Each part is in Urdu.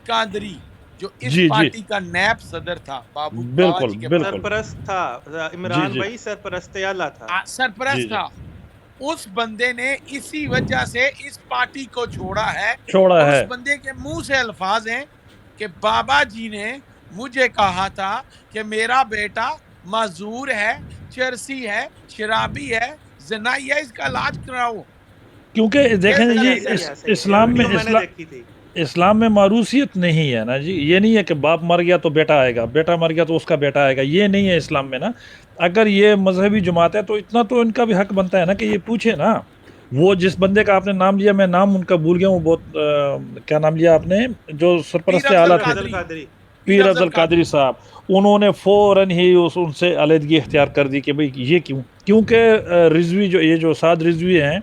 قادری جو اس جی جی پارٹی کا نیب صدر تھا بابا بالکل جی کے بالکل سرپرست تھا جی عمران جی بھائی، سرپرست اعلیٰ تھا. سرپرست جی جی تھا، اس بندے نے اسی وجہ سے اس پارٹی کو چھوڑا ہے، چھوڑا اور اس ہے. بندے کے منہ سے الفاظ ہیں کہ بابا جی نے مجھے کہا تھا کہ میرا بیٹا معذور ہے، چرسی ہے، شرابی ہے، زنائی ہے، اس کا علاج کراؤ. کیونکہ دیکھیں یہ جی ایسے یہ اسلام میں ویڈیو میں نے دیکھی تھی. اسلام میں معروثیت نہیں ہے نا جی. یہ نہیں ہے کہ باپ مر گیا تو بیٹا آئے گا، بیٹا مر گیا تو اس کا بیٹا آئے گا. یہ نہیں ہے اسلام میں نا. اگر یہ مذہبی جماعت ہے تو اتنا تو ان کا بھی حق بنتا ہے نا کہ یہ پوچھے نا. وہ جس بندے کا آپ نے نام لیا، میں نام ان کا بھول گیا ہوں بہت، کیا نام لیا آپ نے، جو پیر سرپرست افضل اعلیٰ پیر تھے، افضل قادری، قادری. پیر پیر افضل افضل قادری صاحب. انہوں نے فوراً ہی ان سے علیحدگی اختیار کر دی کہ بھئی یہ کیوں. کیونکہ رضوی جو یہ جو سعد رضوی ہیں،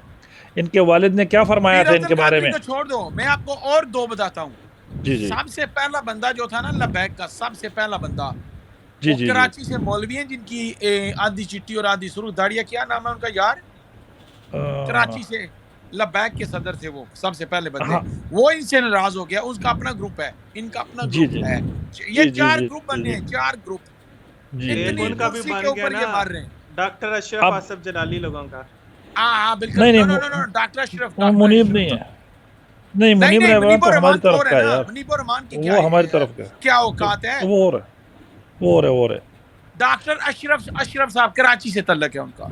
ان کے والد نے کیا فرمایا پیر تھا ان افضل کے بارے قادری میں. کو چھوڑ دو، میں آپ کو اور دو بتاتا ہوں. جی جی سب سے پہلا بندہ جو تھا نا لبیک کا، سب سے پہلا بندہ، جی وہ جی جی کراچی سے مولوی ہیں جن کی آدھی چٹی اور آدھی سرخ داڑھی. کیا نام ہے ان کا یار؟ کراچی سے لبیک کے صدر تھے وہ، سب سے پہلے بندے. ہاں وہ ان سے ناراض ہو گیا. اس کا اپنا گروپ ہے، ان کا اپنا جی گروپ جی ہے. یہ جی جی چار جی گروپ جی بنے جی ہیں، چار گروپ. جی جی ایک اتنی جی ان کا جی بھی کرسی کے بن گیا اوپر نا یہ مار رہے ہیں. ڈاکٹر اشرف اب آصف جلالی لوگوں کا. ہاں بالکل. نہیں نو نہیں نو نو نو ڈاکٹر اشرف، وہ ڈاکٹر منیب اشرف نہیں تو ہے. نہیں نہیں منیب نہیں، رحمان منیب تو ہماری الرحمان تو طرف اور ہے کا ہے نا. یار. منیب الرحمان کی کیا وہ ہماری طرف کا کیا ہے. اوقات ہے. وہ اور ہے، وہ اور ہے، وہ اور ہے. ڈاکٹر اشرف صاحب کراچی سے تعلق ہے ان کا.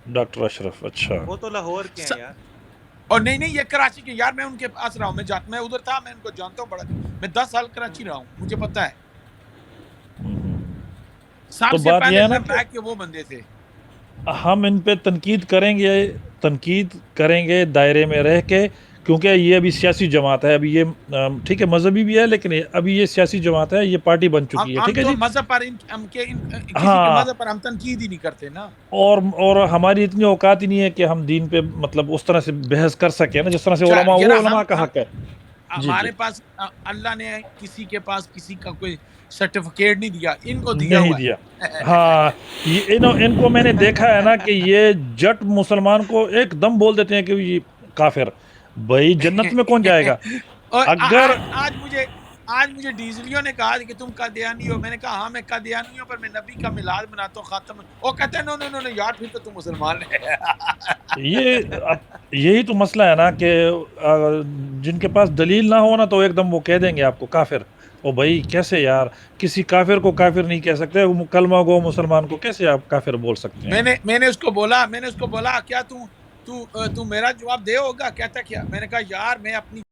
ڈاکٹر اشرف، اچھا. وہ تو لاہور کے ہیں یار. اور نہیں نہیں، یہ کراچی کے یار. میں ان کے پاس رہا ہوں، میں ادھر تھا، میں ان کو جانتا ہوں بڑا. میں 10 سال کراچی رہا ہوں، مجھے پتا ہے. تو سب سے بات یہ پہلے ہے نا کہ لبیک کے وہ بندے تھے. ہم ان پہ تنقید کریں گے دائرے میں رہ کے، کیونکہ یہ ابھی سیاسی جماعت ہے. ابھی یہ ٹھیک ہے مذہبی بھی ہے، لیکن ابھی یہ سیاسی جماعت ہے، یہ پارٹی بن چکی ہے. ہم ٹھیک ہے تو جی. مذہب پر کسی کے ہاں، مذہب پر ہم تنقید ہی نہیں کرتے نا. اور ہماری اتنی اوقات ہی نہیں ہے کہ ہم دین پہ مطلب اس طرح سے بحث کر سکیں نا جس طرح سے علماء، یار وہ ہم علماء کا حق ہے. جی جی ہمارے پاس اللہ نے کسی کے پاس کسی کا کوئی سرٹیفکیٹ نہیں دیا، ان کو دیا نہیں ہوا دیا. ہے. ہاں، ان کو میں نے دیکھا ہے نا کہ یہ جٹ مسلمان کو ایک دم بول دیتے ہیں کہ یہ کافر. بھائی جنت میں کون جائے گا اور اگر. آج مجھے ڈیزلیوں نے کہا کہ تم قادیانی ہو. میں نے کہا ہاں میں قادیانی ہوں، پر میں نبی کا میلاد مناتا ہوں، خاتم. وہ کہتے ہیں نو نو نو نو یار، پھر تو تم مسلمان ہے. یہ یہی تو مسئلہ ہے نا کہ جن کے پاس دلیل نہ ہو نا تو ایک دم وہ کہہ دیں گے آپ کو کافر. او بھائی کیسے یار، کسی کافر کو کافر نہیں کہہ سکتے. کلمہ گو مسلمان کو کیسے آپ کافر بول سکتے ہیں. میں نے اس کو بولا کیا تو میرا جواب دے ہوگا. کہتا کیا؟ میں نے کہا یار میں اپنی